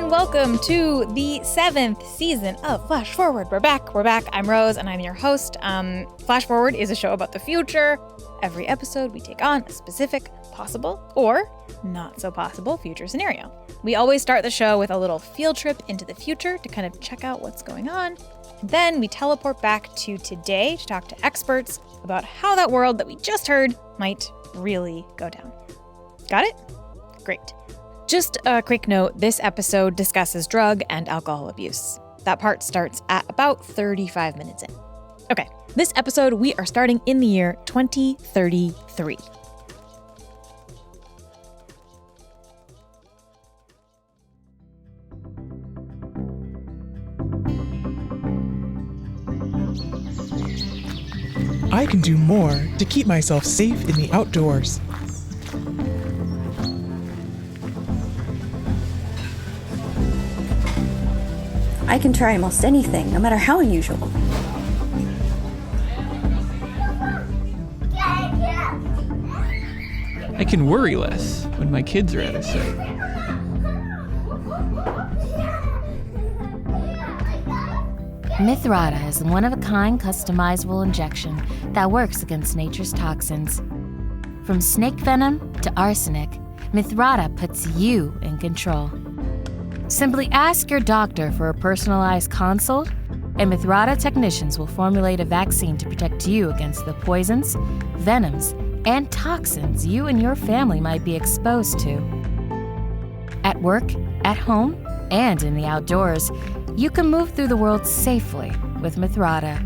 and welcome to the 7th season of Flash Forward. We're back. I'm Rose, and I'm your host. Flash Forward is a show about the future. Every episode, we take on a specific possible or not so possible future scenario. We always start the show with a little field trip into the future to kind of check out what's going on. And then we teleport back to today to talk to experts about how that world that we just heard might really go down. Got it? Great. Just a quick note, this episode discusses drug and alcohol abuse. That part starts at about 35 minutes in. Okay, this episode we are starting in the year 2033. I can do more to keep myself safe in the outdoors. I can try almost anything, no matter how unusual. I can worry less when my kids are out of sight. Mithrada is a one-of-a-kind customizable injection that works against nature's toxins. From snake venom to arsenic, Mithrada puts you in control. Simply ask your doctor for a personalized consult, and Mithrada technicians will formulate a vaccine to protect you against the poisons, venoms, and toxins you and your family might be exposed to. At work, at home, and in the outdoors, you can move through the world safely with Mithrada.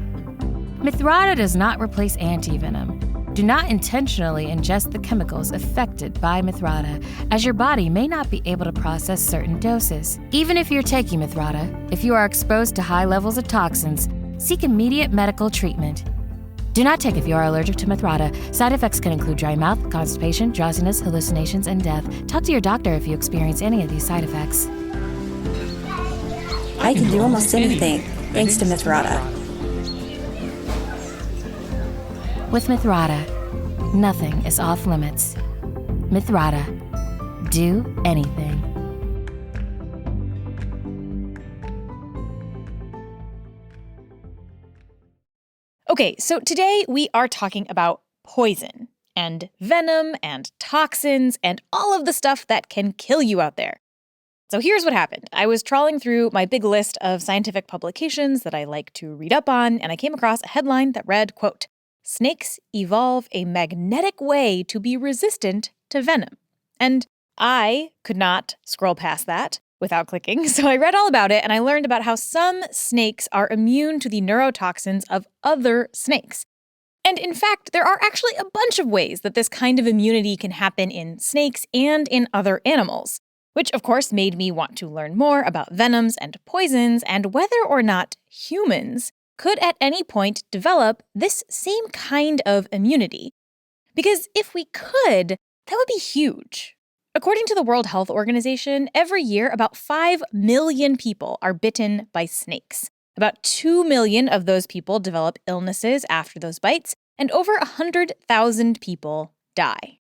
Mithrada does not replace anti-venom. Do not intentionally ingest the chemicals affected by Mithrada, as your body may not be able to process certain doses. Even if you're taking Mithrada, if you are exposed to high levels of toxins, seek immediate medical treatment. Do not take if you are allergic to Mithrada. Side effects can include dry mouth, constipation, drowsiness, hallucinations, and death. Talk to your doctor if you experience any of these side effects. I can do almost anything, thanks to Mithrada. With Mithrada, nothing is off limits. Mithrada, do anything. Okay, so today we are talking about poison and venom and toxins and all of the stuff that can kill you out there. So here's what happened. I was trawling through my big list of scientific publications that I like to read up on, and I came across a headline that read, quote, "Snakes evolve a magnetic way to be resistant to venom." And I could not scroll past that without clicking, so I read all about it, and I learned about how some snakes are immune to the neurotoxins of other snakes. And in fact, there are actually a bunch of ways that this kind of immunity can happen in snakes and in other animals, which of course made me want to learn more about venoms and poisons and whether or not humans could at any point develop this same kind of immunity. Because if we could, that would be huge. According to the World Health Organization, every year about 5 million people are bitten by snakes. About 2 million of those people develop illnesses after those bites, and over 100,000 people die.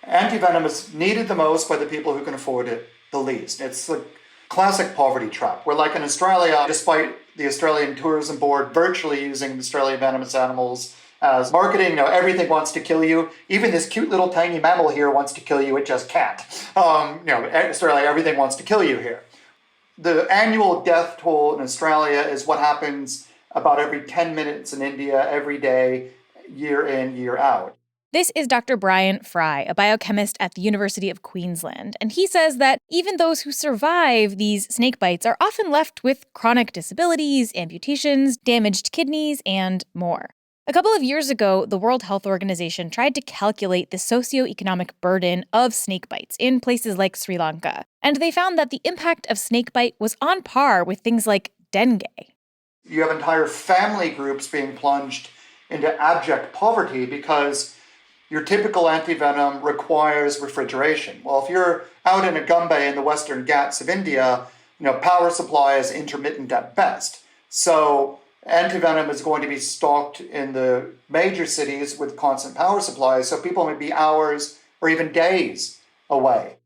Antivenom is needed the most by the people who can afford it the least. It's the classic poverty trap, where like in Australia, despite the Australian Tourism Board virtually using Australian venomous animals as marketing, everything wants to kill you. Even this cute little tiny mammal here wants to kill you, it just can't. Australia, everything wants to kill you here. The annual death toll in Australia is what happens about every 10 minutes in India every day, year in, year out. This is Dr. Brian Fry, a biochemist at the University of Queensland, and he says that even those who survive these snake bites are often left with chronic disabilities, amputations, damaged kidneys, and more. A couple of years ago, the World Health Organization tried to calculate the socioeconomic burden of snake bites in places like Sri Lanka, and they found that the impact of snakebite was on par with things like dengue. You have entire family groups being plunged into abject poverty because your typical antivenom requires refrigeration. Well, if you're out in a Gumbe in the Western Ghats of India, power supply is intermittent at best. So antivenom is going to be stocked in the major cities with constant power supplies, so people may be hours or even days away.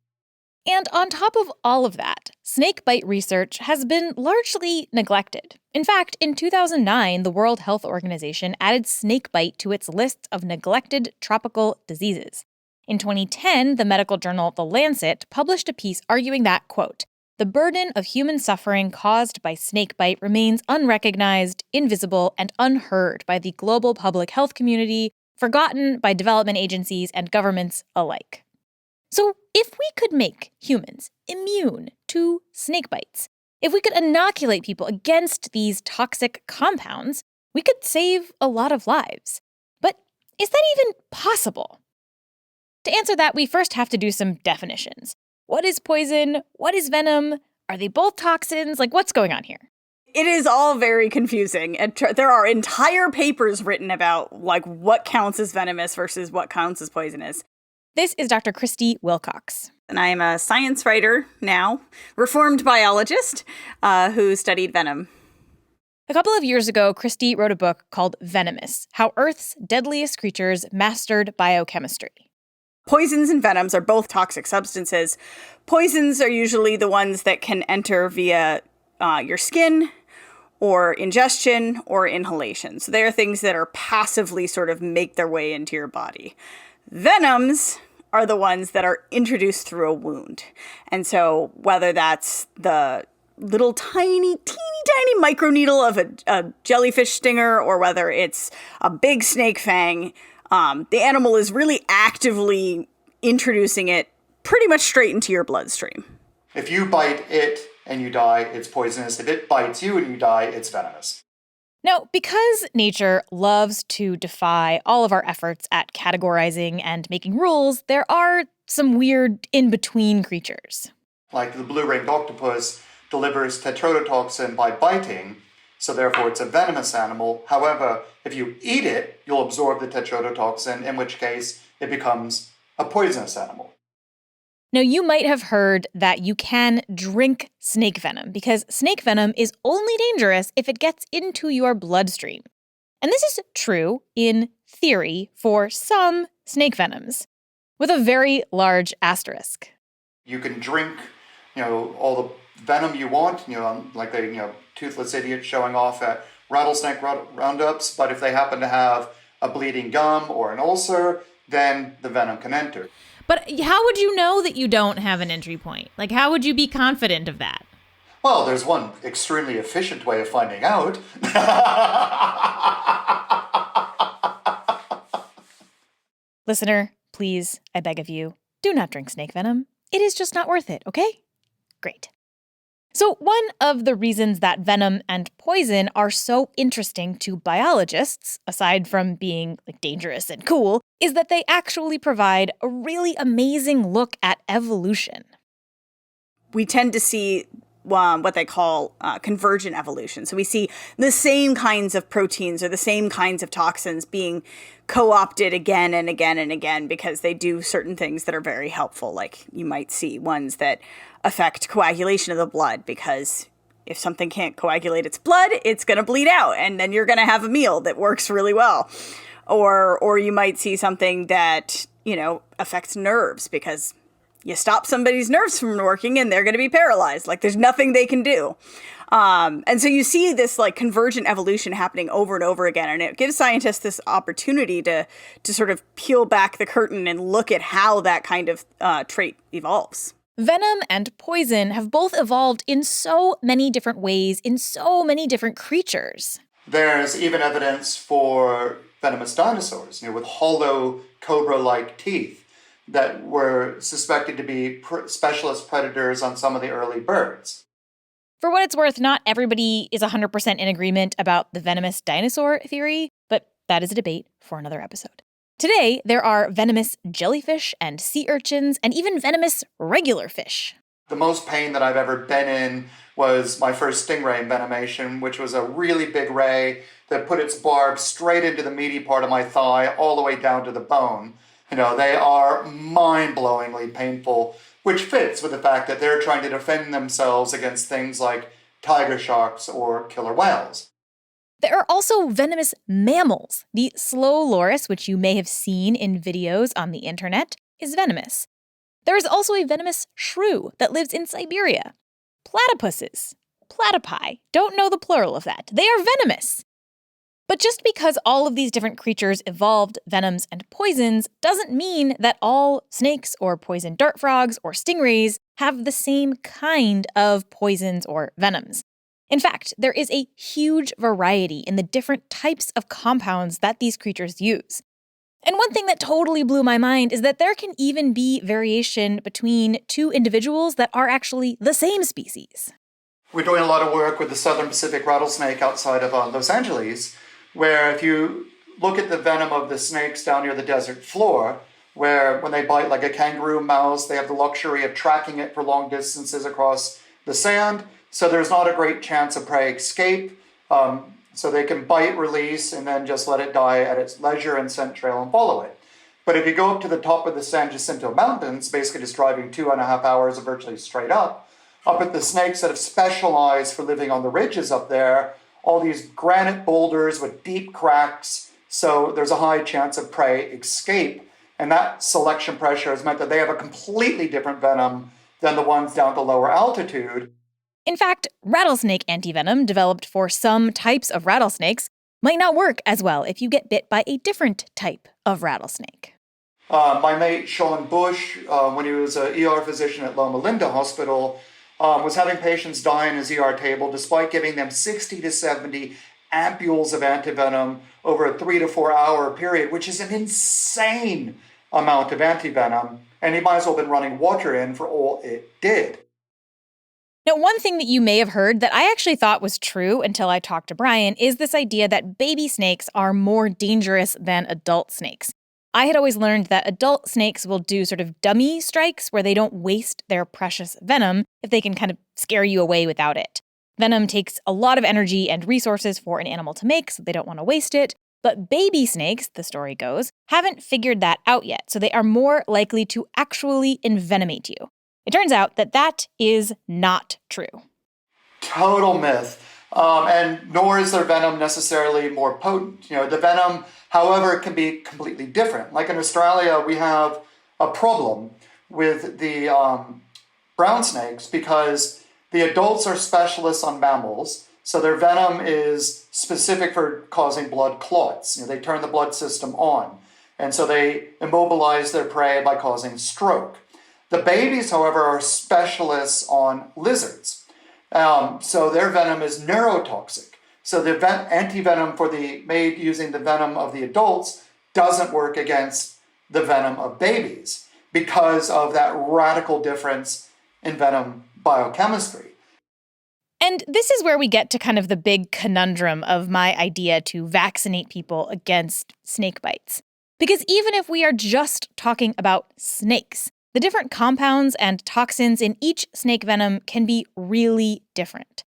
And on top of all of that, snakebite research has been largely neglected. In fact, in 2009, the World Health Organization added snakebite to its list of neglected tropical diseases. In 2010, the medical journal The Lancet published a piece arguing that, quote, "The burden of human suffering caused by snakebite remains unrecognized, invisible, and unheard by the global public health community, forgotten by development agencies and governments alike." So if we could make humans immune to snake bites, if we could inoculate people against these toxic compounds, we could save a lot of lives. But is that even possible? To answer that, we first have to do some definitions. What is poison? What is venom? Are they both toxins? Like, what's going on here? It is all very confusing. And there are entire papers written about, like, what counts as venomous versus what counts as poisonous. This is Dr. Christy Wilcox. And I am a science writer now, reformed biologist who studied venom. A couple of years ago, Christy wrote a book called Venomous: How Earth's Deadliest Creatures Mastered Biochemistry. Poisons and venoms are both toxic substances. Poisons are usually the ones that can enter via your skin or ingestion or inhalation. So they are things that are passively sort of make their way into your body. Venoms are the ones that are introduced through a wound. And so whether that's the little teeny tiny microneedle of a jellyfish stinger or whether it's a big snake fang, the animal is really actively introducing it pretty much straight into your bloodstream. If you bite it and you die, it's poisonous. If it bites you and you die, it's venomous. Now, because nature loves to defy all of our efforts at categorizing and making rules, there are some weird in-between creatures. Like the blue-ringed octopus delivers tetrodotoxin by biting, so therefore it's a venomous animal. However, if you eat it, you'll absorb the tetrodotoxin, in which case it becomes a poisonous animal. Now, you might have heard that you can drink snake venom because snake venom is only dangerous if it gets into your bloodstream. And this is true in theory for some snake venoms, with a very large asterisk. You can drink, all the venom you want, like the, toothless idiot showing off at rattlesnake roundups, but if they happen to have a bleeding gum or an ulcer, then the venom can enter. But how would you know that you don't have an entry point? Like, how would you be confident of that? Well, there's one extremely efficient way of finding out. Listener, please, I beg of you, do not drink snake venom. It is just not worth it, okay? Great. So one of the reasons that venom and poison are so interesting to biologists, aside from being dangerous and cool, is that they actually provide a really amazing look at evolution. We tend to see what they call convergent evolution. So we see the same kinds of proteins or the same kinds of toxins being co-opted again and again and again because they do certain things that are very helpful. Like you might see ones that affect coagulation of the blood because if something can't coagulate its blood, it's going to bleed out and then you're going to have a meal that works really well. Or you might see something that, affects nerves because you stop somebody's nerves from working and they're going to be paralyzed. Like there's nothing they can do. And so you see this convergent evolution happening over and over again. And it gives scientists this opportunity to sort of peel back the curtain and look at how that kind of trait evolves. Venom and poison have both evolved in so many different ways, in so many different creatures. There's even evidence for venomous dinosaurs, with hollow cobra-like teeth that were suspected to be specialist predators on some of the early birds. For what it's worth, not everybody is 100% in agreement about the venomous dinosaur theory, but that is a debate for another episode. Today, there are venomous jellyfish and sea urchins and even venomous regular fish. The most pain that I've ever been in was my first stingray envenomation, which was a really big ray that put its barb straight into the meaty part of my thigh all the way down to the bone. They are mind-blowingly painful, which fits with the fact that they're trying to defend themselves against things like tiger sharks or killer whales. There are also venomous mammals. The slow loris, which you may have seen in videos on the internet, is venomous. There is also a venomous shrew that lives in Siberia. Platypuses, platypi, don't know the plural of that. They are venomous. But just because all of these different creatures evolved venoms and poisons doesn't mean that all snakes or poison dart frogs or stingrays have the same kind of poisons or venoms. In fact, there is a huge variety in the different types of compounds that these creatures use. And one thing that totally blew my mind is that there can even be variation between two individuals that are actually the same species. We're doing a lot of work with the southern Pacific rattlesnake outside of Los Angeles, where if you look at the venom of the snakes down near the desert floor, where when they bite like a kangaroo mouse, they have the luxury of tracking it for long distances across the sand, so there's not a great chance of prey escape. So they can bite, release, and then just let it die at its leisure and scent trail and follow it. But if you go up to the top of the San Jacinto Mountains, basically just driving 2.5 hours of virtually straight up at the snakes that have specialized for living on the ridges up there, all these granite boulders with deep cracks, so there's a high chance of prey escape. And that selection pressure has meant that they have a completely different venom than the ones down to lower altitude. In fact, rattlesnake antivenom developed for some types of rattlesnakes might not work as well if you get bit by a different type of rattlesnake. My mate Sean Bush, when he was an ER physician at Loma Linda Hospital, was having patients die in his ER table despite giving them 60 to 70 ampules of antivenom over a 3 to 4 hour period, which is an insane amount of antivenom, and he might as well have been running water in for all it did. Now, one thing that you may have heard that I actually thought was true until I talked to Brian is this idea that baby snakes are more dangerous than adult snakes. I had always learned that adult snakes will do sort of dummy strikes where they don't waste their precious venom if they can kind of scare you away without it. Venom takes a lot of energy and resources for an animal to make, so they don't want to waste it. But baby snakes, the story goes, haven't figured that out yet, so they are more likely to actually envenomate you. It turns out that that is not true. Total myth. And nor is their venom necessarily more potent. The venom, however, can be completely different. Like in Australia, we have a problem with the brown snakes because the adults are specialists on mammals, so their venom is specific for causing blood clots. They turn the blood system on, and so they immobilize their prey by causing stroke. The babies, however, are specialists on lizards. So their venom is neurotoxic. So the antivenom made using the venom of the adults doesn't work against the venom of babies because of that radical difference in venom biochemistry. And this is where we get to kind of the big conundrum of my idea to vaccinate people against snake bites. Because even if we are just talking about snakes, the different compounds and toxins in each snake venom can be really different.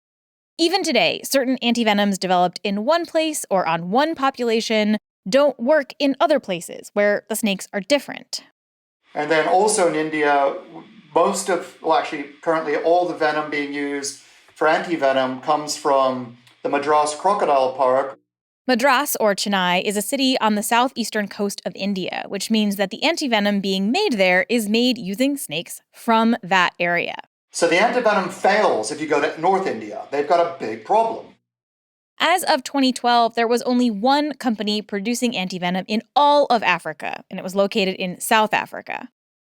Even today, certain antivenoms developed in one place or on one population don't work in other places where the snakes are different. And then also in India, currently all the venom being used for antivenom comes from the Madras Crocodile Park. Madras, or Chennai, is a city on the southeastern coast of India, which means that the antivenom being made there is made using snakes from that area. So the antivenom fails if you go to North India. They've got a big problem. As of 2012, there was only one company producing antivenom in all of Africa, and it was located in South Africa.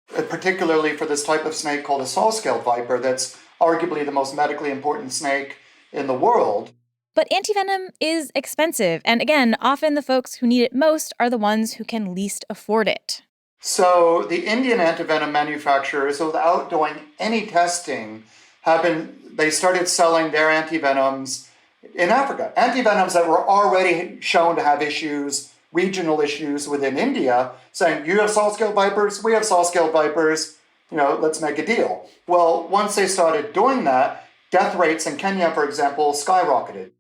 Particularly for this type of snake called a saw-scaled viper, that's arguably the most medically important snake in the world. But antivenom is expensive, and again, often the folks who need it most are the ones who can least afford it. So the Indian antivenom manufacturers, without doing any testing, they started selling their antivenoms in Africa. Antivenoms that were already shown to have issues, regional issues within India, saying, you have saw-scaled vipers, we have saw-scaled vipers, let's make a deal. Well, once they started doing that, death rates in Kenya, for example, skyrocketed.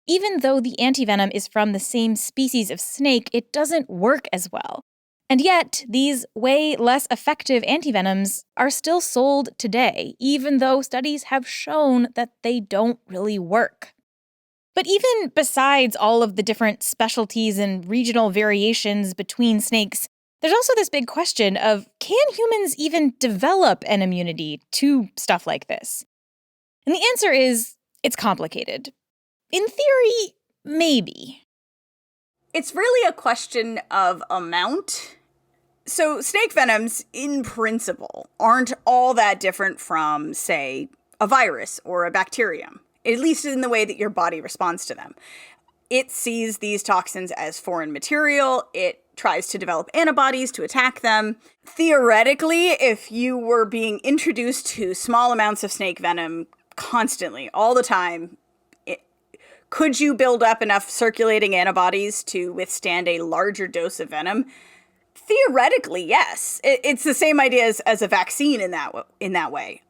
Even though the antivenom is from the same species of snake, it doesn't work as well. And yet, these way less effective antivenoms are still sold today, even though studies have shown that they don't really work. But even besides all of the different specialties and regional variations between snakes, There's also this big question of, can humans even develop an immunity to stuff like this? And the answer is, it's complicated. In theory, maybe. It's really a question of amount. So snake venoms, in principle, aren't all that different from, say, a virus or a bacterium, at least in the way that your body responds to them. It sees these toxins as foreign material. It tries to develop antibodies to attack them. Theoretically, if you were being introduced to small amounts of snake venom constantly, all the time, could you build up enough circulating antibodies to withstand a larger dose of venom? Theoretically, yes. It's the same idea as a vaccine in that way.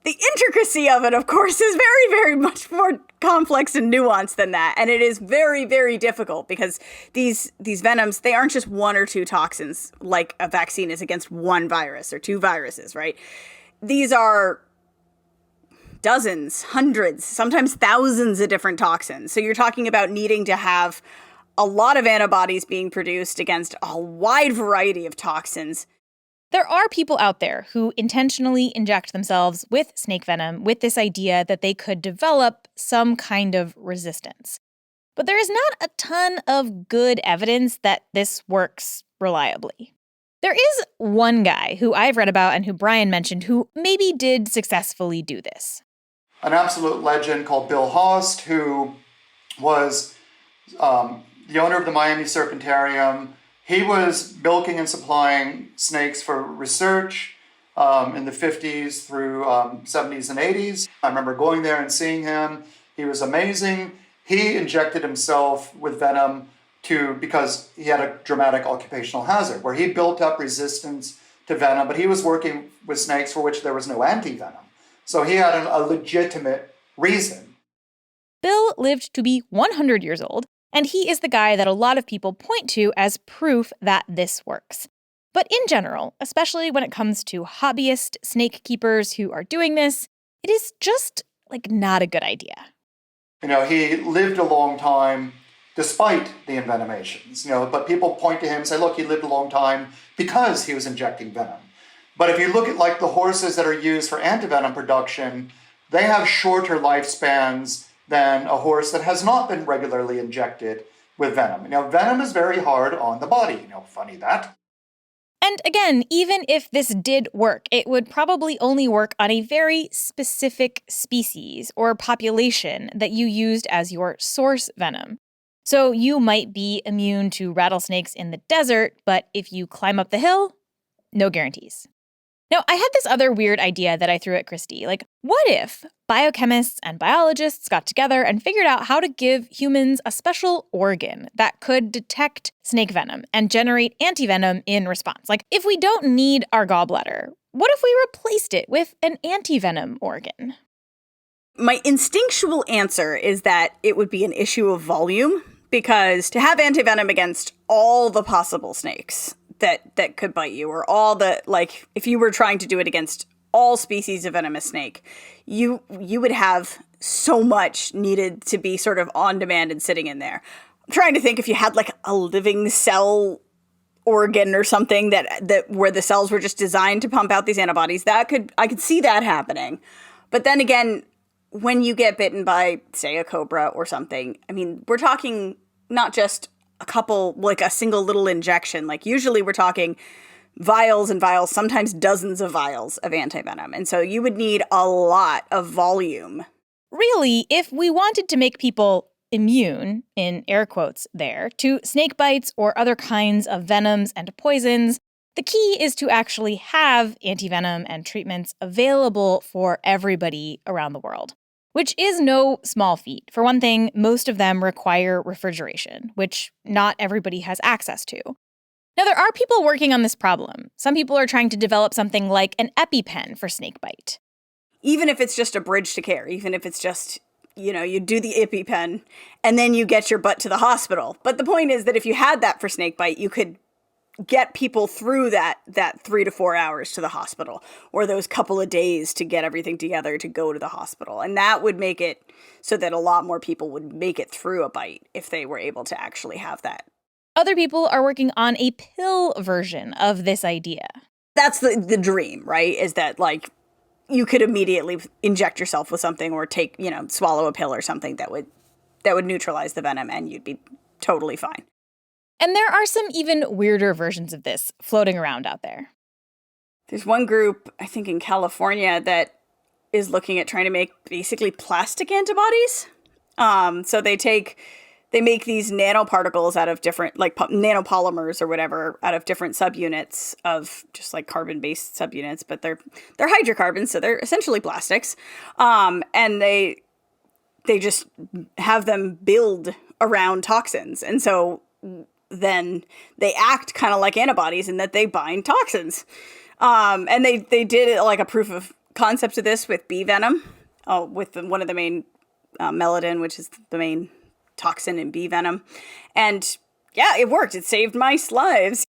The intricacy of it, of course, is very, very much more complex and nuanced than that. And it is very, very difficult because these venoms, they aren't just one or two toxins like a vaccine is against one virus or two viruses, right? These are dozens, hundreds, sometimes thousands of different toxins. So you're talking about needing to have a lot of antibodies being produced against a wide variety of toxins. There are people out there who intentionally inject themselves with snake venom with this idea that they could develop some kind of resistance. But there is not a ton of good evidence that this works reliably. There is one guy who I've read about and who Brian mentioned who maybe did successfully do this. An absolute legend called Bill Haast, who was the owner of the Miami Serpentarium. He was milking and supplying snakes for research in the 50s through 70s and 80s. I remember going there and seeing him. He was amazing. He injected himself with venom because he had a dramatic occupational hazard where he built up resistance to venom, but he was working with snakes for which there was no anti-venom. So he had a legitimate reason. Bill lived to be 100 years old, and he is the guy that a lot of people point to as proof that this works. But in general, especially when it comes to hobbyist snake keepers who are doing this, it is just, not a good idea. He lived a long time despite the envenomations, but people point to him and say, look, he lived a long time because he was injecting venom. But if you look at the horses that are used for antivenom production, they have shorter lifespans than a horse that has not been regularly injected with venom. Venom is very hard on the body. Funny that. And again, even if this did work, it would probably only work on a very specific species or population that you used as your source venom. So you might be immune to rattlesnakes in the desert, but if you climb up the hill, no guarantees. Now, I had this other weird idea that I threw at Christy. What if biochemists and biologists got together and figured out how to give humans a special organ that could detect snake venom and generate antivenom in response? If we don't need our gallbladder, what if we replaced it with an antivenom organ? My instinctual answer is that it would be an issue of volume, because to have antivenom against all the possible snakes that could bite you, or all the, if you were trying to do it against all species of venomous snake, you would have so much needed to be sort of on demand and sitting in there. I'm trying to think if you had a living cell organ or something that where the cells were just designed to pump out these antibodies, I could see that happening. But then again, when you get bitten by, say, a cobra or something, we're talking not just a couple, a single little injection. Usually we're talking vials and vials, sometimes dozens of vials of antivenom. And so you would need a lot of volume. Really, if we wanted to make people immune, in air quotes there, to snake bites or other kinds of venoms and poisons, the key is to actually have antivenom and treatments available for everybody around the world, which is no small feat. For one thing, most of them require refrigeration, which not everybody has access to. Now, there are people working on this problem. Some people are trying to develop something like an EpiPen for snakebite. Even if it's just a bridge to care, even if it's just, you do the EpiPen and then you get your butt to the hospital. But the point is that if you had that for snakebite, you could get people through that 3 to 4 hours to the hospital, or those couple of days to get everything together to go to the hospital. And that would make it so that a lot more people would make it through a bite if they were able to actually have that Other people are working on a pill version of this idea. That's the dream, right? Is that, like, you could immediately inject yourself with something or take, swallow a pill or something that would neutralize the venom and you'd be totally fine. And there are some even weirder versions of this floating around out there. There's one group, I think in California, that is looking at trying to make basically plastic antibodies. So they make these nanoparticles out of different, like nanopolymers or whatever, out of different subunits of just like carbon-based subunits, but they're hydrocarbons, so they're essentially plastics. And they just have them build around toxins. And so then they act kind of like antibodies in that they bind toxins. And they did like a proof of concept of this with bee venom, with one of the main melodin, which is the main toxin in bee venom. And yeah, it worked. It saved mice lives.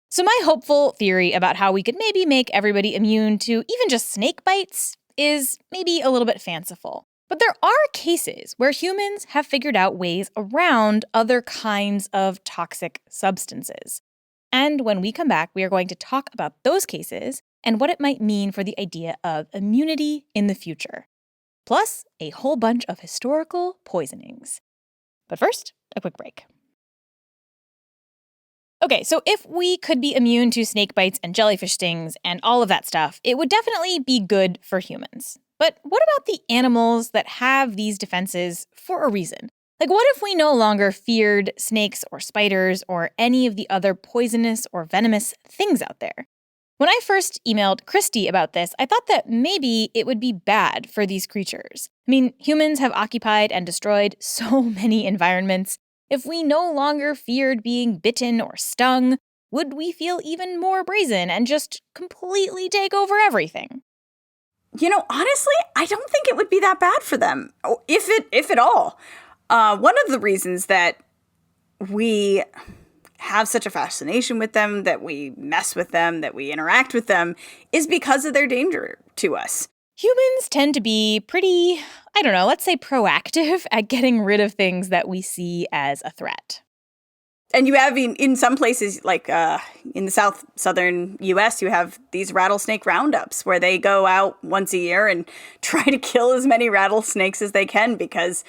So my hopeful theory about how we could maybe make everybody immune to even just snake bites is maybe a little bit fanciful. But there are cases where humans have figured out ways around other kinds of toxic substances. And when we come back, we are going to talk about those cases and what it might mean for the idea of immunity in the future. Plus, a whole bunch of historical poisonings. But first, a quick break. Okay, so if we could be immune to snake bites and jellyfish stings and all of that stuff, it would definitely be good for humans. But what about the animals that have these defenses for a reason? Like, what if we no longer feared snakes or spiders or any of the other poisonous or venomous things out there? When I first emailed Christy about this, I thought that maybe it would be bad for these creatures. I mean, humans have occupied and destroyed so many environments. If we no longer feared being bitten or stung, would we feel even more brazen and just completely take over everything? Honestly, I don't think it would be that bad for them, if at all. One of the reasons that we have such a fascination with them, that we mess with them, that we interact with them, is because of their danger to us. Humans tend to be pretty, let's say proactive at getting rid of things that we see as a threat. And you have in some places, like in the southern U.S., you have these rattlesnake roundups where they go out once a year and try to kill as many rattlesnakes as they can because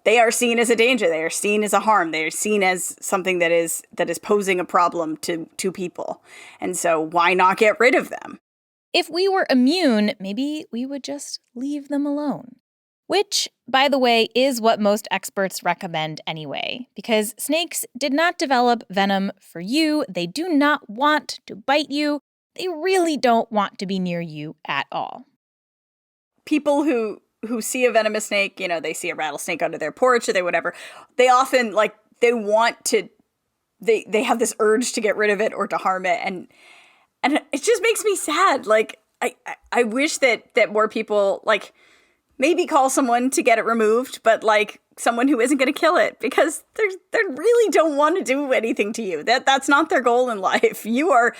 they are seen as a danger. They are seen as a harm. They are seen as something that is posing a problem to people. And so why not get rid of them? If we were immune, maybe we would just leave them alone. Which, by the way, is what most experts recommend anyway, because snakes did not develop venom for you. They do not want to bite you. They really don't want to be near you at all. People who see a venomous snake, they see a rattlesnake under their porch or whatever, they often, they want to, they have this urge to get rid of it or to harm it. And it just makes me sad. I wish that more people, maybe call someone to get it removed, but someone who isn't going to kill it because they really don't want to do anything to you. That's not their goal in life. You are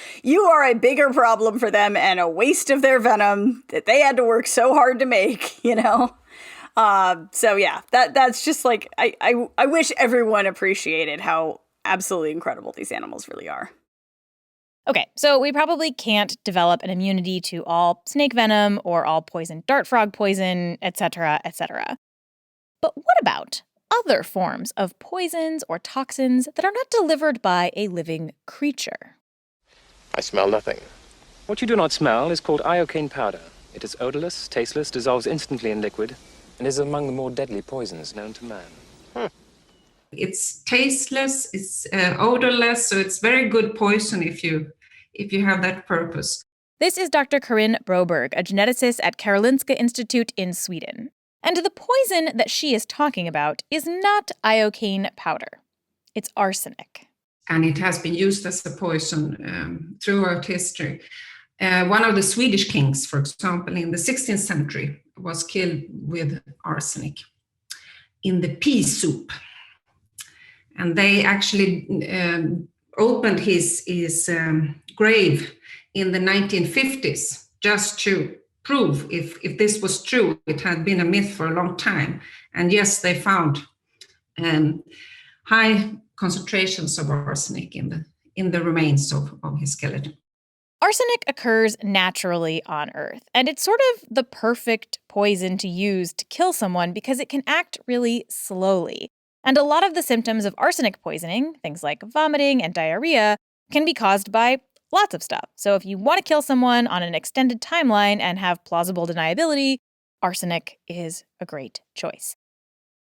a bigger problem for them and a waste of their venom that they had to work so hard to make, So yeah, that's just I wish everyone appreciated how absolutely incredible these animals really are. Okay, so we probably can't develop an immunity to all snake venom or all poison dart frog poison, etc., etc. But what about other forms of poisons or toxins that are not delivered by a living creature? I smell nothing. What you do not smell is called iocane powder. It is odorless, tasteless, dissolves instantly in liquid, and is among the more deadly poisons known to man. It's tasteless, it's odorless, so it's very good poison if you have that purpose. This is Dr. Karin Broberg, a geneticist at Karolinska Institute in Sweden. And the poison that she is talking about is not iocane powder. It's arsenic. And it has been used as a poison throughout history. One of the Swedish kings, for example, in the 16th century, was killed with arsenic in the pea soup. And they actually opened his grave in the 1950s just to prove if this was true. It had been a myth for a long time. And yes, they found high concentrations of arsenic in the remains of his skeleton. Arsenic occurs naturally on Earth, and it's sort of the perfect poison to use to kill someone because it can act really slowly. And a lot of the symptoms of arsenic poisoning, things like vomiting and diarrhea, can be caused by lots of stuff. So if you want to kill someone on an extended timeline and have plausible deniability, arsenic is a great choice.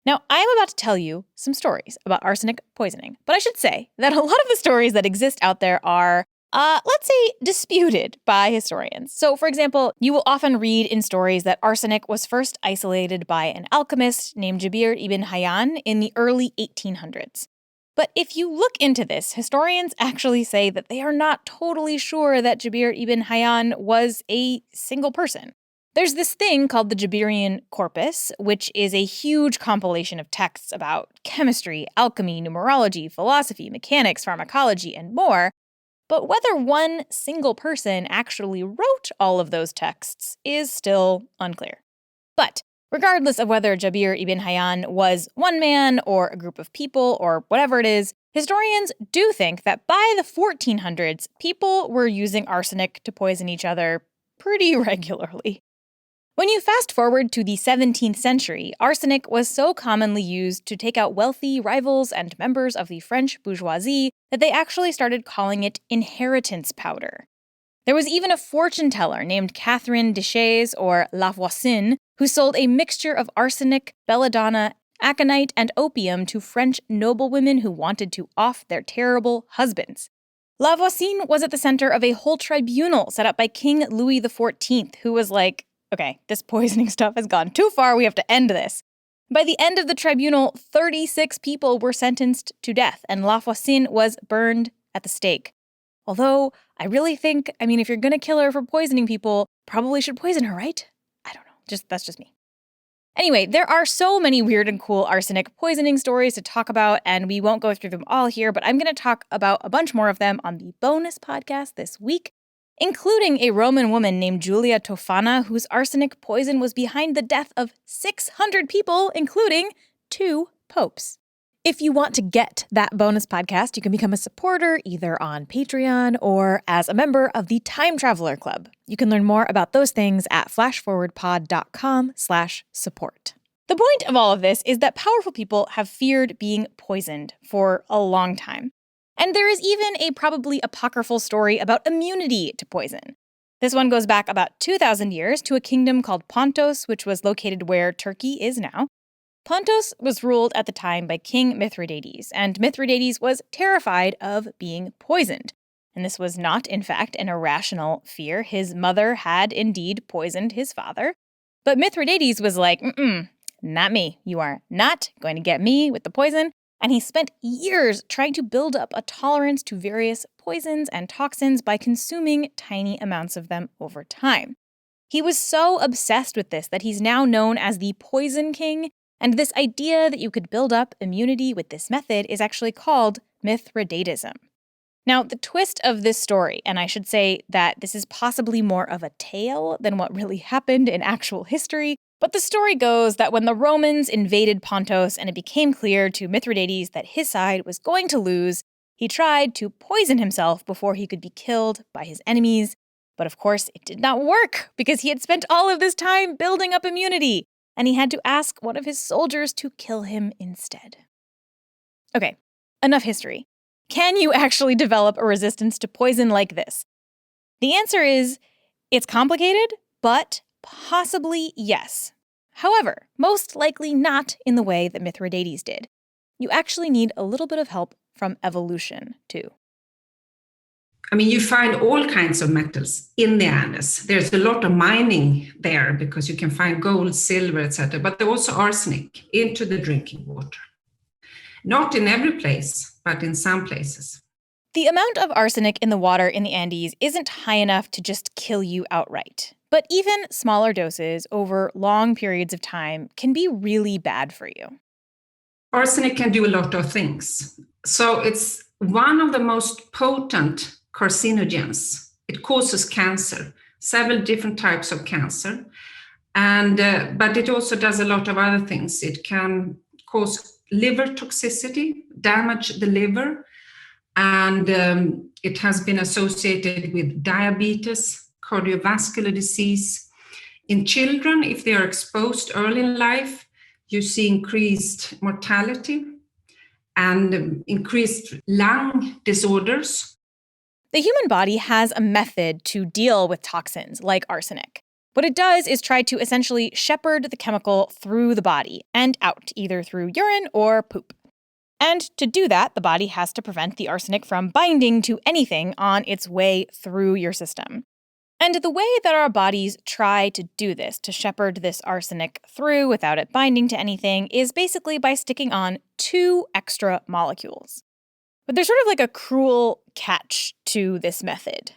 Now, I am about to tell you some stories about arsenic poisoning, but I should say that a lot of the stories that exist out there are, let's say, disputed by historians. So, for example, you will often read in stories that arsenic was first isolated by an alchemist named Jabir ibn Hayyan in the early 1800s. But if you look into this, historians actually say that they are not totally sure that Jabir ibn Hayyan was a single person. There's this thing called the Jabirian corpus, which is a huge compilation of texts about chemistry, alchemy, numerology, philosophy, mechanics, pharmacology, and more. But whether one single person actually wrote all of those texts is still unclear. But regardless of whether Jabir ibn Hayyan was one man or a group of people or whatever it is, historians do think that by the 1400s, people were using arsenic to poison each other pretty regularly. When you fast forward to the 17th century, arsenic was so commonly used to take out wealthy rivals and members of the French bourgeoisie that they actually started calling it inheritance powder. There was even a fortune teller named Catherine Deschaise, or La Voisin, who sold a mixture of arsenic, belladonna, aconite, and opium to French noblewomen who wanted to off their terrible husbands. La Voisin was at the center of a whole tribunal set up by King Louis XIV, who was like, okay, this poisoning stuff has gone too far, we have to end this. By the end of the tribunal, 36 people were sentenced to death, and La Voisin was burned at the stake. Although, I really think, if you're gonna kill her for poisoning people, probably should poison her, right? I don't know, that's just me. Anyway, there are so many weird and cool arsenic poisoning stories to talk about, and we won't go through them all here, but I'm gonna talk about a bunch more of them on the bonus podcast this week, including a Roman woman named Julia Tofana, whose arsenic poison was behind the death of 600 people, including 2 popes. If you want to get that bonus podcast, you can become a supporter either on Patreon or as a member of the Time Traveler Club. You can learn more about those things at flashforwardpod.com/support. The point of all of this is that powerful people have feared being poisoned for a long time. And there is even a probably apocryphal story about immunity to poison. This one goes back about 2,000 years to a kingdom called Pontus, which was located where Turkey is now. Pontus was ruled at the time by King Mithridates, and Mithridates was terrified of being poisoned. And this was not, in fact, an irrational fear. His mother had indeed poisoned his father. But Mithridates was like, not me. You are not going to get me with the poison. And he spent years trying to build up a tolerance to various poisons and toxins by consuming tiny amounts of them over time. He was so obsessed with this that he's now known as the Poison King, and this idea that you could build up immunity with this method is actually called Mithridatism. Now, the twist of this story, and I should say that this is possibly more of a tale than what really happened in actual history, but the story goes that when the Romans invaded Pontus and it became clear to Mithridates that his side was going to lose, he tried to poison himself before he could be killed by his enemies. But of course, it did not work because he had spent all of this time building up immunity, and he had to ask one of his soldiers to kill him instead. Okay, enough history. Can you actually develop a resistance to poison like this? The answer is, it's complicated, but possibly yes. However, most likely not in the way that Mithridates did. You actually need a little bit of help from evolution, too. You find all kinds of metals in the Andes. There's a lot of mining there because you can find gold, silver, etc. But there's also arsenic into the drinking water. Not in every place, but in some places. The amount of arsenic in the water in the Andes isn't high enough to just kill you outright. But even smaller doses over long periods of time can be really bad for you. Arsenic can do a lot of things. So it's one of the most potent carcinogens. It causes cancer, several different types of cancer. But it also does a lot of other things. It can cause liver toxicity, damage the liver, and it has been associated with diabetes, cardiovascular disease. In children, if they are exposed early in life, you see increased mortality and increased lung disorders. The human body has a method to deal with toxins like arsenic. What it does is try to essentially shepherd the chemical through the body and out, either through urine or poop. And to do that, the body has to prevent the arsenic from binding to anything on its way through your system. And the way that our bodies try to do this, to shepherd this arsenic through without it binding to anything, is basically by sticking on 2 extra molecules. But there's sort of like a cruel catch to this method.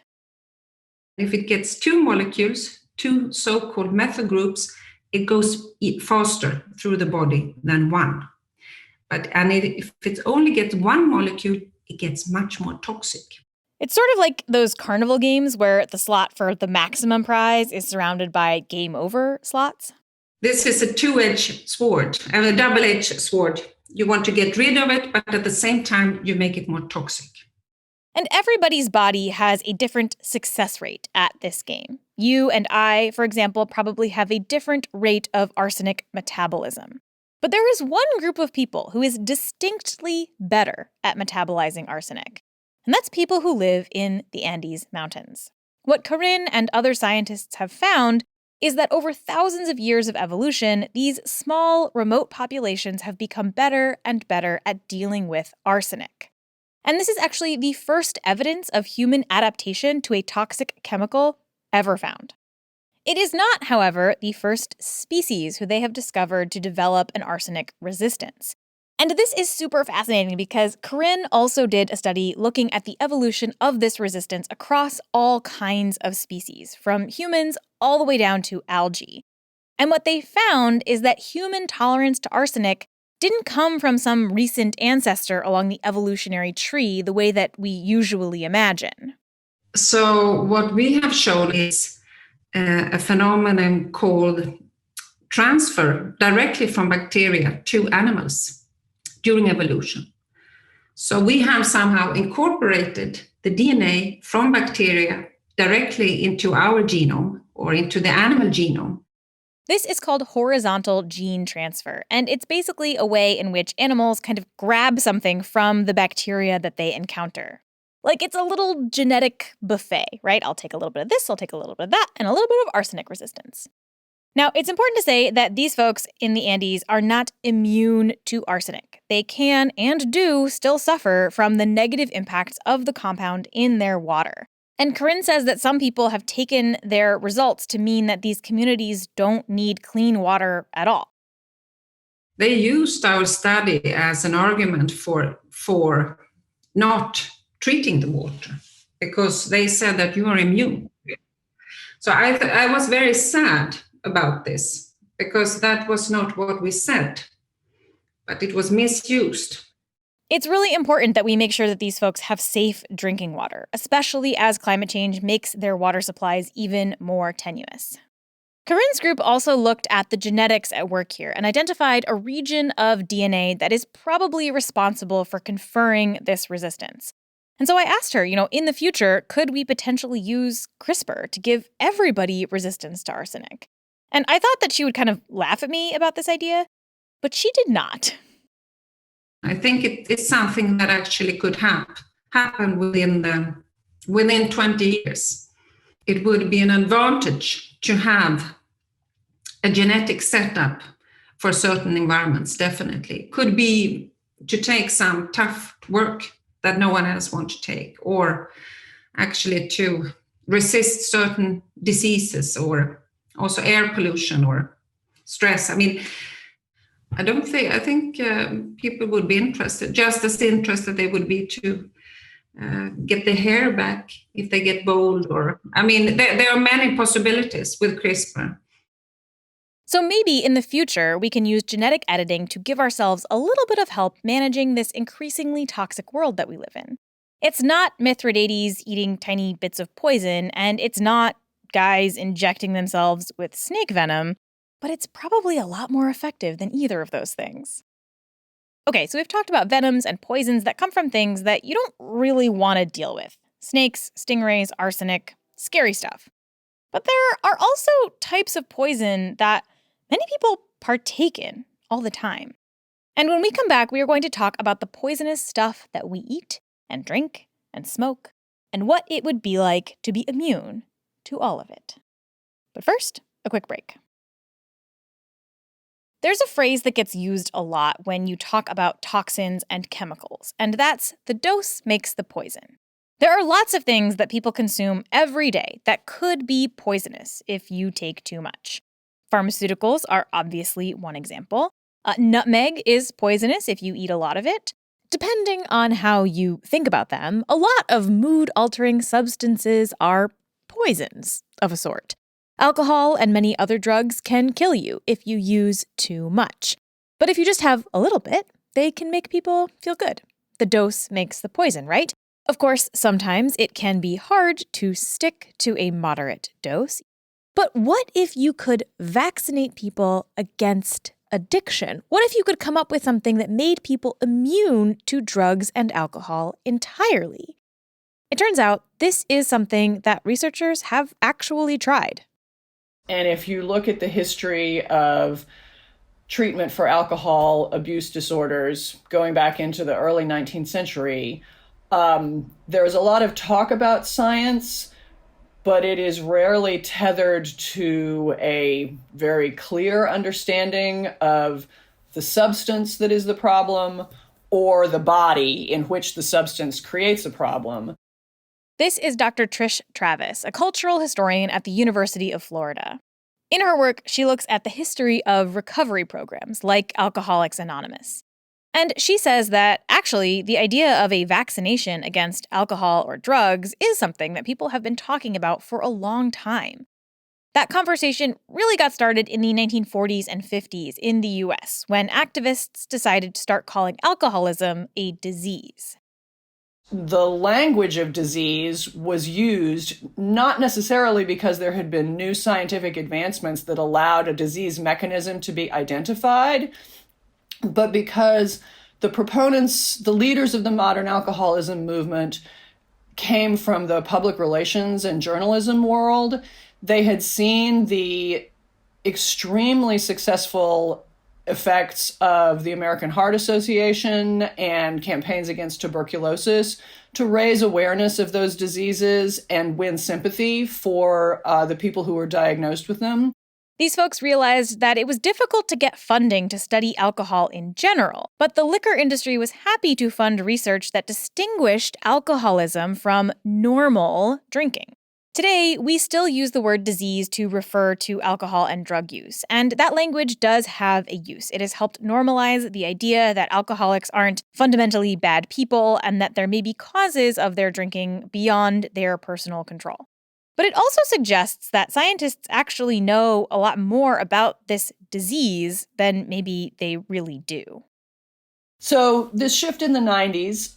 If it gets 2 molecules, 2 so-called methyl groups, it goes faster through the body than 1. If it only gets 1 molecule, it gets much more toxic. It's sort of like those carnival games where the slot for the maximum prize is surrounded by game over slots. This is a two-edged sword, a double-edged sword. You want to get rid of it, but at the same time, you make it more toxic. And everybody's body has a different success rate at this game. You and I, for example, probably have a different rate of arsenic metabolism. But there is one group of people who is distinctly better at metabolizing arsenic. And that's people who live in the Andes Mountains. What Corinne and other scientists have found is that over thousands of years of evolution, these small, remote populations have become better and better at dealing with arsenic. And this is actually the first evidence of human adaptation to a toxic chemical ever found. It is not, however, the first species who they have discovered to develop an arsenic resistance. And this is super fascinating because Corinne also did a study looking at the evolution of this resistance across all kinds of species, from humans all the way down to algae. And what they found is that human tolerance to arsenic didn't come from some recent ancestor along the evolutionary tree the way that we usually imagine. So what we have shown is a phenomenon called transfer directly from bacteria to animals during evolution. So we have somehow incorporated the DNA from bacteria directly into our genome or into the animal genome. This is called horizontal gene transfer, and it's basically a way in which animals kind of grab something from the bacteria that they encounter. Like it's a little genetic buffet, right? I'll take a little bit of this, I'll take a little bit of that, and a little bit of arsenic resistance. Now, it's important to say that these folks in the Andes are not immune to arsenic. They can and do still suffer from the negative impacts of the compound in their water. And Corinne says that some people have taken their results to mean that these communities don't need clean water at all. They used our study as an argument for not treating the water because they said that you are immune. So I was very sad about this because that was not what we said, but it was misused. It's really important that we make sure that these folks have safe drinking water, especially as climate change makes their water supplies even more tenuous. Corinne's group also looked at the genetics at work here and identified a region of DNA that is probably responsible for conferring this resistance. And so I asked her, in the future, could we potentially use CRISPR to give everybody resistance to arsenic? And I thought that she would kind of laugh at me about this idea, but she did not. I think it's something that actually could happen within 20 years. It would be an advantage to have a genetic setup for certain environments, definitely. Could be to take some tough work that no one else wants to take, or actually to resist certain diseases or also air pollution or stress. I think people would be interested, just as interested they would be to get their hair back if they get bald there are many possibilities with CRISPR. So maybe in the future, we can use genetic editing to give ourselves a little bit of help managing this increasingly toxic world that we live in. It's not Mithridates eating tiny bits of poison, and it's not guys injecting themselves with snake venom, but it's probably a lot more effective than either of those things. Okay, so we've talked about venoms and poisons that come from things that you don't really want to deal with. Snakes, stingrays, arsenic, scary stuff. But there are also types of poison that many people partake in all the time. And when we come back, we are going to talk about the poisonous stuff that we eat and drink and smoke, and what it would be like to be immune to all of it. But first, a quick break. There's a phrase that gets used a lot when you talk about toxins and chemicals, and that's the dose makes the poison. There are lots of things that people consume every day that could be poisonous if you take too much. Pharmaceuticals are obviously one example. Nutmeg is poisonous if you eat a lot of it. Depending on how you think about them, a lot of mood-altering substances are poisons of a sort. Alcohol and many other drugs can kill you if you use too much. But if you just have a little bit, they can make people feel good. The dose makes the poison, right? Of course, sometimes it can be hard to stick to a moderate dose. But what if you could vaccinate people against addiction? What if you could come up with something that made people immune to drugs and alcohol entirely? It turns out this is something that researchers have actually tried. And if you look at the history of treatment for alcohol abuse disorders going back into the early 19th century, there's a lot of talk about science, but it is rarely tethered to a very clear understanding of the substance that is the problem or the body in which the substance creates a problem. This is Dr. Trish Travis, a cultural historian at the University of Florida. In her work, she looks at the history of recovery programs like Alcoholics Anonymous. And she says that actually the idea of a vaccination against alcohol or drugs is something that people have been talking about for a long time. That conversation really got started in the 1940s and 50s in the US when activists decided to start calling alcoholism a disease. The language of disease was used not necessarily because there had been new scientific advancements that allowed a disease mechanism to be identified, but because the proponents, the leaders of the modern alcoholism movement came from the public relations and journalism world. They had seen the extremely successful effects of the American Heart Association and campaigns against tuberculosis to raise awareness of those diseases and win sympathy for the people who were diagnosed with them. These folks realized that it was difficult to get funding to study alcohol in general, but the liquor industry was happy to fund research that distinguished alcoholism from normal drinking. Today, we still use the word disease to refer to alcohol and drug use, and that language does have a use. It has helped normalize the idea that alcoholics aren't fundamentally bad people and that there may be causes of their drinking beyond their personal control. But it also suggests that scientists actually know a lot more about this disease than maybe they really do. So this shift in the 90s,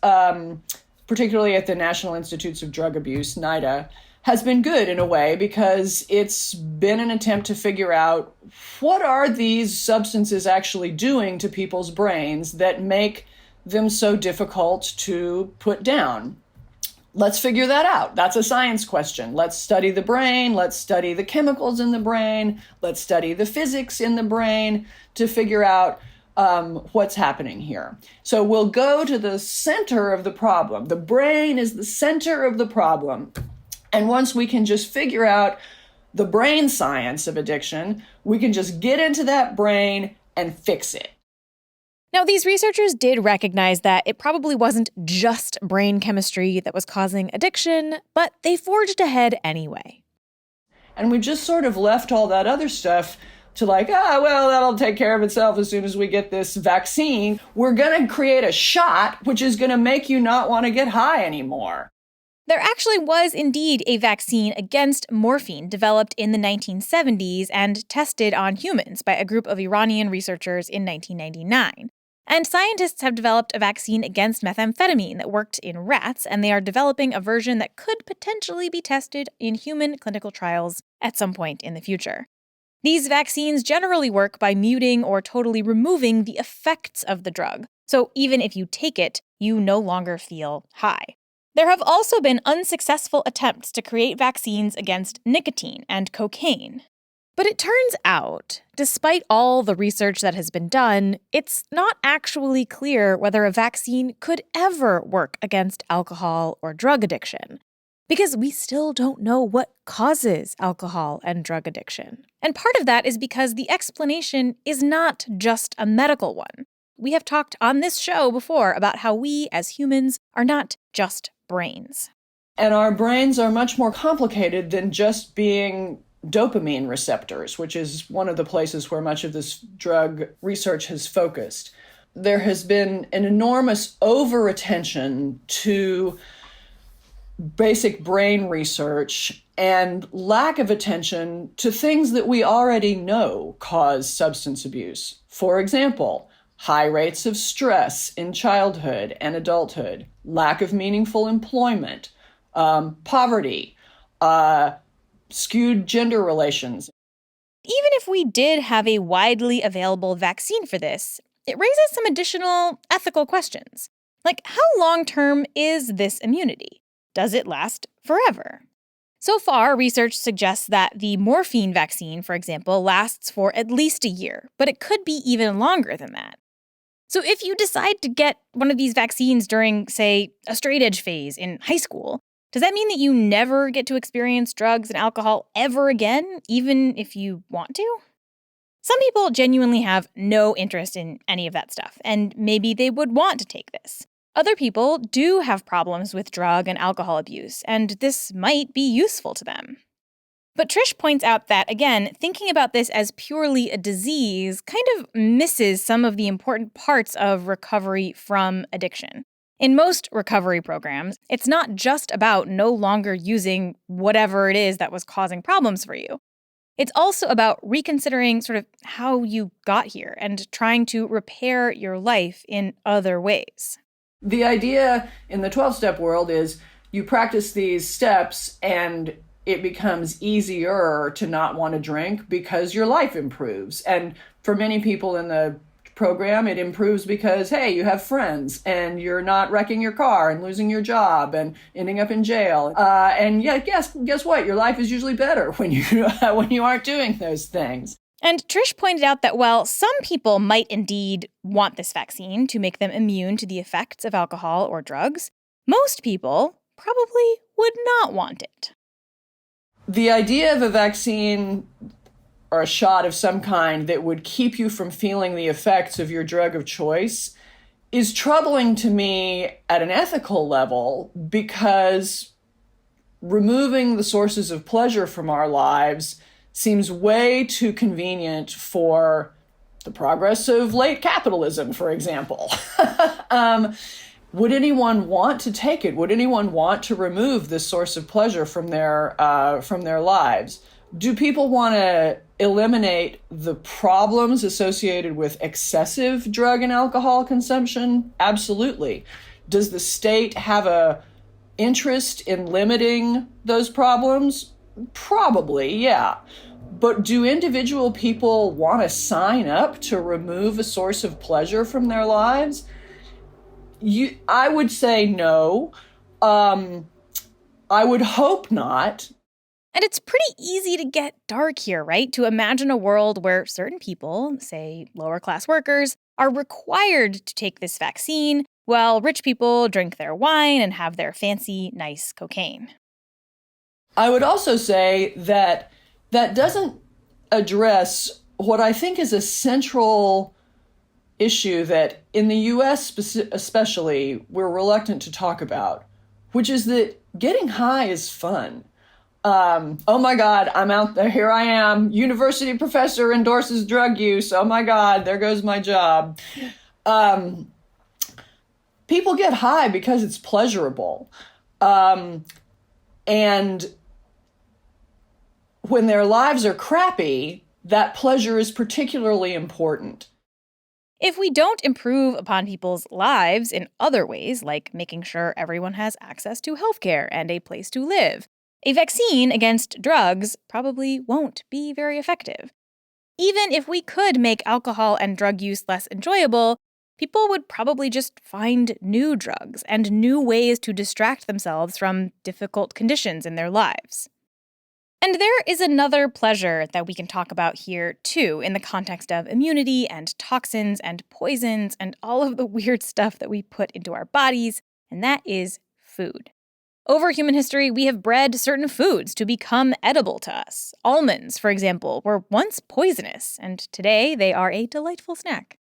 particularly at the National Institutes of Drug Abuse, NIDA, has been good in a way because it's been an attempt to figure out what are these substances actually doing to people's brains that make them so difficult to put down. Let's figure that out. That's a science question. Let's study the brain. Let's study the chemicals in the brain. Let's study the physics in the brain to figure out what's happening here. So we'll go to the center of the problem. The brain is the center of the problem. And once we can just figure out the brain science of addiction, we can just get into that brain and fix it. Now, these researchers did recognize that it probably wasn't just brain chemistry that was causing addiction, but they forged ahead anyway. And we just sort of left all that other stuff to well, that'll take care of itself as soon as we get this vaccine. We're going to create a shot, which is going to make you not want to get high anymore. There actually was indeed a vaccine against morphine developed in the 1970s and tested on humans by a group of Iranian researchers in 1999. And scientists have developed a vaccine against methamphetamine that worked in rats, and they are developing a version that could potentially be tested in human clinical trials at some point in the future. These vaccines generally work by muting or totally removing the effects of the drug, So even if you take it, you no longer feel high. There have also been unsuccessful attempts to create vaccines against nicotine and cocaine. But it turns out, despite all the research that has been done, it's not actually clear whether a vaccine could ever work against alcohol or drug addiction. Because we still don't know what causes alcohol and drug addiction. And part of that is because the explanation is not just a medical one. We have talked on this show before about how we, as humans, are not just brains. And our brains are much more complicated than just being dopamine receptors, which is one of the places where much of this drug research has focused. There has been an enormous over-attention to basic brain research and lack of attention to things that we already know cause substance abuse. For example, high rates of stress in childhood and adulthood, lack of meaningful employment, poverty, skewed gender relations. Even if we did have a widely available vaccine for this, it raises some additional ethical questions. Like, how long-term is this immunity? Does it last forever? So far, research suggests that the morphine vaccine, for example, lasts for at least a year, but it could be even longer than that. So if you decide to get one of these vaccines during, say, a straight edge phase in high school, does that mean that you never get to experience drugs and alcohol ever again, even if you want to? Some people genuinely have no interest in any of that stuff, and maybe they would want to take this. Other people do have problems with drug and alcohol abuse, and this might be useful to them. But Trish points out that, again, thinking about this as purely a disease kind of misses some of the important parts of recovery from addiction. In most recovery programs, it's not just about no longer using whatever it is that was causing problems for you. It's also about reconsidering sort of how you got here and trying to repair your life in other ways. The idea in the 12-step world is you practice these steps and it becomes easier to not want to drink because your life improves. And for many people in the program, it improves because, hey, you have friends and you're not wrecking your car and losing your job and ending up in jail. And yeah, guess what? Your life is usually better when you aren't doing those things. And Trish pointed out that while some people might indeed want this vaccine to make them immune to the effects of alcohol or drugs, most people probably would not want it. The idea of a vaccine or a shot of some kind that would keep you from feeling the effects of your drug of choice is troubling to me at an ethical level because removing the sources of pleasure from our lives seems way too convenient for the progress of late capitalism, for example. Would anyone want to take it? Would anyone want to remove this source of pleasure from their lives? Do people want to eliminate the problems associated with excessive drug and alcohol consumption? Absolutely. Does the state have an interest in limiting those problems? Probably, yeah. But do individual people want to sign up to remove a source of pleasure from their lives? I would say no. I would hope not. And it's pretty easy to get dark here, right? To imagine a world where certain people, say lower class workers, are required to take this vaccine while rich people drink their wine and have their fancy, nice cocaine. I would also say that doesn't address what I think is a central issue that in the US especially we're reluctant to talk about, which is that getting high is fun. Oh my God, I'm out there, here I am, university professor endorses drug use, oh my God, there goes my job. People get high because it's pleasurable. And when their lives are crappy, that pleasure is particularly important. If we don't improve upon people's lives in other ways, like making sure everyone has access to healthcare and a place to live, a vaccine against drugs probably won't be very effective. Even if we could make alcohol and drug use less enjoyable, people would probably just find new drugs and new ways to distract themselves from difficult conditions in their lives. And there is another pleasure that we can talk about here, too, in the context of immunity and toxins and poisons and all of the weird stuff that we put into our bodies, and that is food. Over human history, we have bred certain foods to become edible to us. Almonds, for example, were once poisonous, and today they are a delightful snack.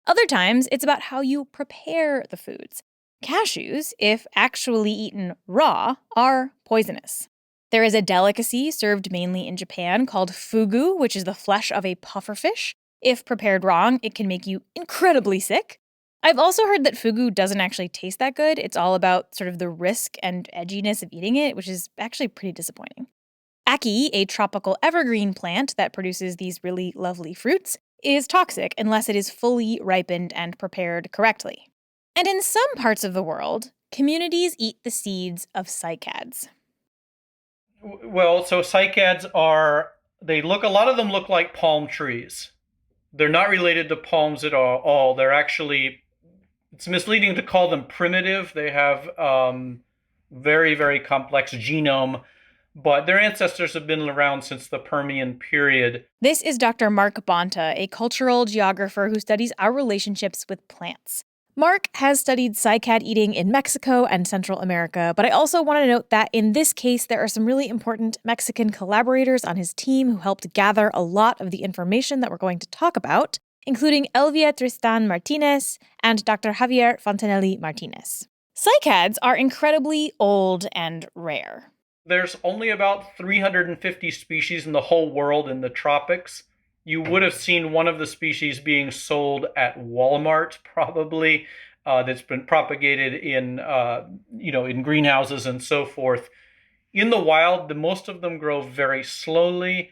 Other times, it's about how you prepare the foods. Cashews, if actually eaten raw, are poisonous. There is a delicacy served mainly in Japan called fugu, which is the flesh of a pufferfish. If prepared wrong, it can make you incredibly sick. I've also heard that fugu doesn't actually taste that good. It's all about sort of the risk and edginess of eating it, which is actually pretty disappointing. Aki, a tropical evergreen plant that produces these really lovely fruits, is toxic unless it is fully ripened and prepared correctly. And in some parts of the world, communities eat the seeds of cycads. Well, so cycads a lot of them look like palm trees. They're not related to palms at all. They're actually, it's misleading to call them primitive. They have very, very complex genome, but their ancestors have been around since the Permian period. This is Dr. Mark Bonta, a cultural geographer who studies our relationships with plants. Mark has studied cycad eating in Mexico and Central America, but I also want to note that in this case, there are some really important Mexican collaborators on his team who helped gather a lot of the information that we're going to talk about, including Elvia Tristan Martinez and Dr. Javier Fontanelli Martinez. Cycads are incredibly old and rare. There's only about 350 species in the whole world in the tropics. You would have seen one of the species being sold at Walmart, probably, that's been propagated in greenhouses and so forth. In the wild, most of them grow very slowly,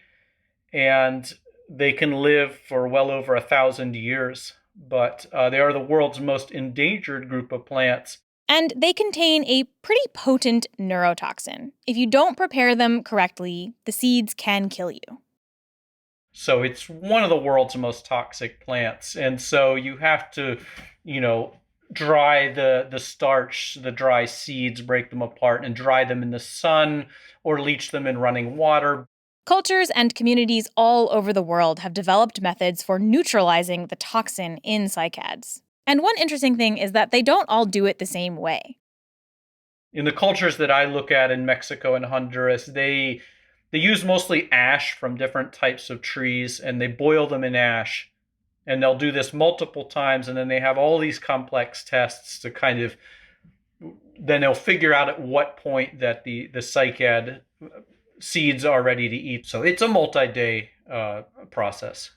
and they can live for well over 1,000 years. But they are the world's most endangered group of plants. And they contain a pretty potent neurotoxin. If you don't prepare them correctly, the seeds can kill you. So it's one of the world's most toxic plants. And so you have to, dry the starch, the dry seeds, break them apart and dry them in the sun or leach them in running water. Cultures and communities all over the world have developed methods for neutralizing the toxin in cycads. And one interesting thing is that they don't all do it the same way. In the cultures that I look at in Mexico and Honduras, they use mostly ash from different types of trees, and they boil them in ash. And they'll do this multiple times, and then they have all these complex tests to then they'll figure out at what point that the cycad seeds are ready to eat. So it's a multi-day process.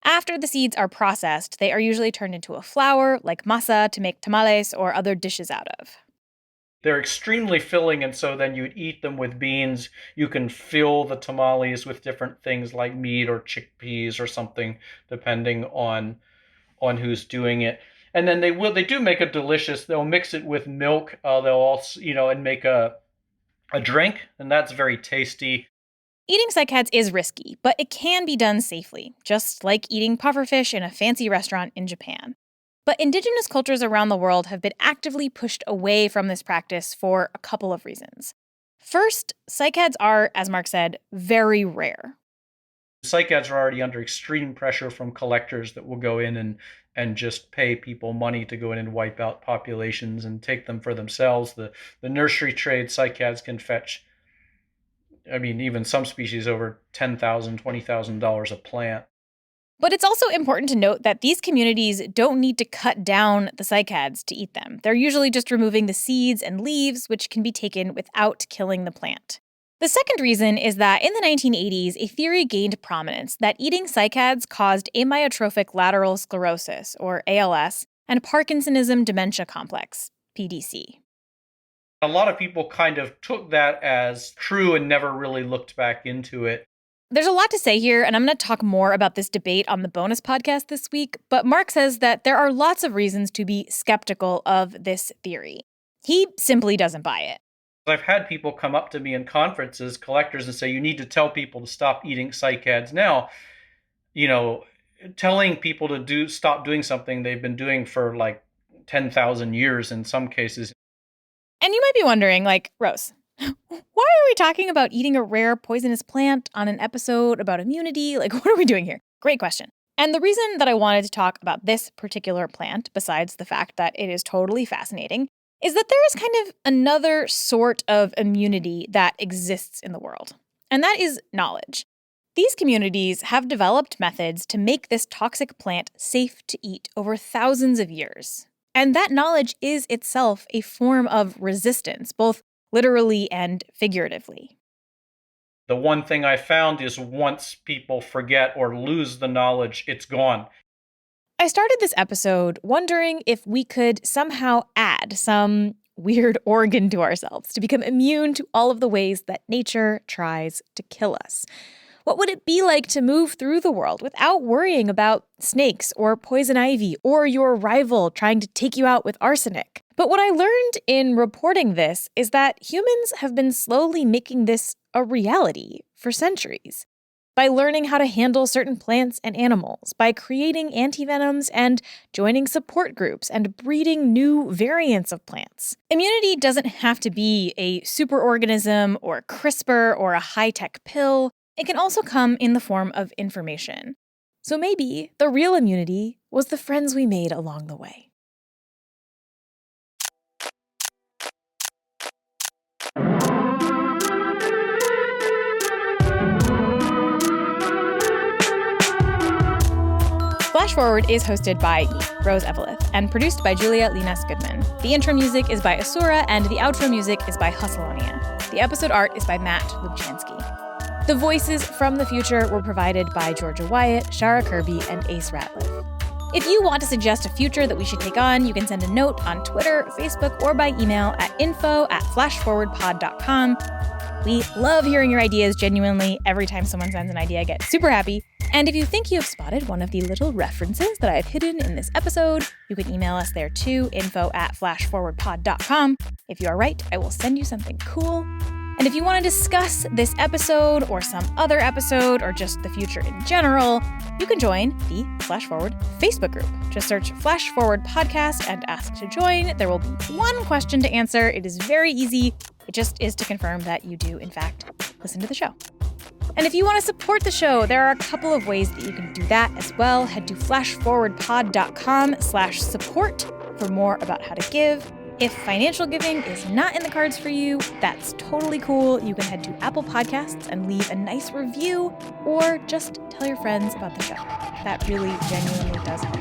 After the seeds are processed, they are usually turned into a flour, like masa, to make tamales or other dishes out of. They're extremely filling, and so then you'd eat them with beans. You can fill the tamales with different things like meat or chickpeas or something, depending on who's doing it. And then they do make it delicious. They'll mix it with milk. They'll also, and make a drink, and that's very tasty. Eating cycads is risky, but it can be done safely, just like eating pufferfish in a fancy restaurant in Japan. But indigenous cultures around the world have been actively pushed away from this practice for a couple of reasons. First, cycads are, as Mark said, very rare. Cycads are already under extreme pressure from collectors that will go in and just pay people money to go in and wipe out populations and take them for themselves. The nursery trade, cycads can fetch, even some species over $10,000, $20,000 a plant. But it's also important to note that these communities don't need to cut down the cycads to eat them. They're usually just removing the seeds and leaves, which can be taken without killing the plant. The second reason is that in the 1980s, a theory gained prominence that eating cycads caused amyotrophic lateral sclerosis, or ALS, and Parkinsonism dementia complex, PDC. A lot of people kind of took that as true and never really looked back into it. There's a lot to say here, and I'm going to talk more about this debate on the bonus podcast this week, but Mark says that there are lots of reasons to be skeptical of this theory. He simply doesn't buy it. I've had people come up to me in conferences, collectors, and say, you need to tell people to stop eating cycads now. telling people to stop doing something they've been doing for like 10,000 years in some cases. And you might be wondering, like, Rose, why are we talking about eating a rare poisonous plant on an episode about immunity? Like, what are we doing here? Great question. And the reason that I wanted to talk about this particular plant, besides the fact that it is totally fascinating, is that there is kind of another sort of immunity that exists in the world. And that is knowledge. These communities have developed methods to make this toxic plant safe to eat over thousands of years. And that knowledge is itself a form of resistance, both literally and figuratively. The one thing I found is once people forget or lose the knowledge, it's gone. I started this episode wondering if we could somehow add some weird organ to ourselves to become immune to all of the ways that nature tries to kill us. What would it be like to move through the world without worrying about snakes or poison ivy or your rival trying to take you out with arsenic? But what I learned in reporting this is that humans have been slowly making this a reality for centuries. By learning how to handle certain plants and animals, by creating antivenoms and joining support groups and breeding new variants of plants. Immunity doesn't have to be a superorganism or CRISPR or a high-tech pill. It can also come in the form of information. So maybe the real immunity was the friends we made along the way. Flash Forward is hosted by me, Rose Eveleth, and produced by Julia Linas Goodman. The intro music is by Asura, and the outro music is by Hustleonia. The episode art is by Matt Lubchansky. The voices from the future were provided by Georgia Wyatt, Shara Kirby, and Ace Ratliff. If you want to suggest a future that we should take on, you can send a note on Twitter, Facebook, or by email at info@flashforwardpod.com. We love hearing your ideas genuinely. Every time someone sends an idea, I get super happy. And if you think you have spotted one of the little references that I've hidden in this episode, you can email us there too, info@flashforwardpod.com. If you are right, I will send you something cool. And if you want to discuss this episode or some other episode or just the future in general, you can join the Flash Forward Facebook group. Just search Flash Forward Podcast and ask to join. There will be one question to answer. It is very easy. It just is to confirm that you do, in fact, listen to the show. And if you want to support the show, there are a couple of ways that you can do that as well. Head to flashforwardpod.com/support for more about how to give. If financial giving is not in the cards for you, that's totally cool. You can head to Apple Podcasts and leave a nice review, or just tell your friends about the show. That really genuinely does help.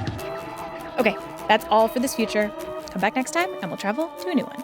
Okay, that's all for this future. Come back next time and we'll travel to a new one.